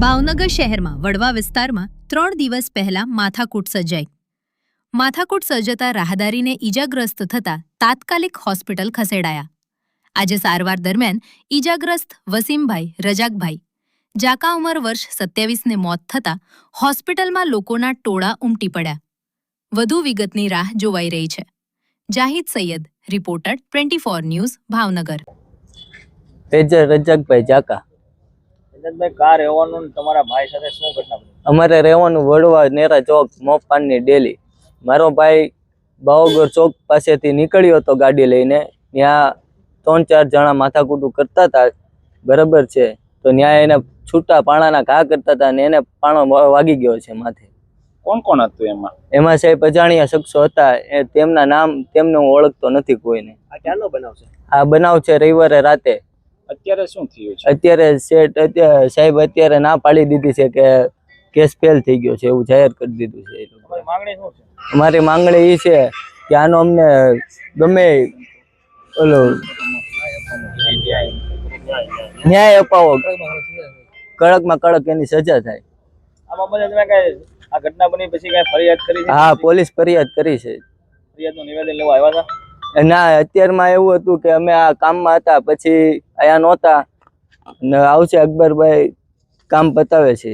ભાવનગર શહેરમાં વડવા વિસ્તારમાં 3 દિવસ પહેલા માથાકૂટ સર્જાઈ. માથાકૂટ સર્જતા રાહદારીને ઈજાગ્રસ્ત થતા તાત્કાલિક હોસ્પિટલ ખસેડાયા. આજે સારવાર દરમિયાન ઈજાગ્રસ્ત વસીમભાઈ રજાકભાઈ જાકા ઉંમર વર્ષ 27 ને મોત થતા હોસ્પિટલમાં લોકોના ટોળા ઉમટી પડ્યા. વધુ વિગતની રાહ જોવાઈ રહી છે. Zahid Syed, reporter 24 news, Bhavnagar. તેજર રજાકભાઈ જાકા. રજાકભાઈ, કા રહેવાનું ને તમારા ભાઈ સાથે શું ઘટના બની? અમારે રહેવાનું વડવા નેરા ચોક મોપાનની ડેલી. મારો ભાઈ બાવગર ચોક પાસેથી નીકળ્યો હતો ગાડી લઈને. ત્યાં 3-4 જણા માથાકૂટું કરતા હતા, બરાબર છે. તો ત્યાં એને છૂટા પાણાના ઘા કરતા હતા અને એને પાણો વાગી ગયો છે માથે. કોણ કોણ હતું એમાં? એમાં સાહેબ અજાણ્યા શખ્સો હતા. તેમના નામ તેમને હું ઓળખતો નથી કોઈને. આ ક્યાંનો બનાવ છે? આ બનાવ છે રવિવારે રાતે. અત્યારે શું થયું છે? અત્યારે સાહેબ અત્યારે ના પાડી દીધી છે કે કેસ ફેલ થઈ ગયો છે, એવું જાહેર કરી દીધું છે. તમારી માંગણી શું છે? અમારી માંગણી એ છે કે આનો અમને ગમે ઓલો ન્યાય અપાવો, કડકમાં કડક એની સજા થાય. આ બાબતે તમે કઈ આ ઘટના બની પછી કઈ ફરિયાદ કરી છે? હા, પોલીસ ફરિયાદ કરી છે. ફરિયાદનું નિવેદન લેવા આવ્યા હતા? ના, અત્યારમાં એવું હતું કે અમે આ કામમાં હતા, પછી અહીંયા નહોતા ને આવશે અકબરભાઈ કામ પતાવે છે.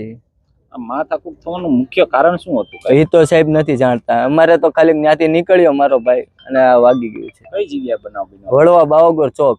આ માથાકૂટ થવાનું મુખ્ય કારણ શું હતું? એ તો સાહેબ નથી જાણતા. અમારે તો ખાલી ત્યાંથી નીકળ્યો મારો ભાઈ અને આ વાગી ગયું છે. કઈ જગ્યાએ બનાવ બન્યો? વડવા બાવગર ચોક.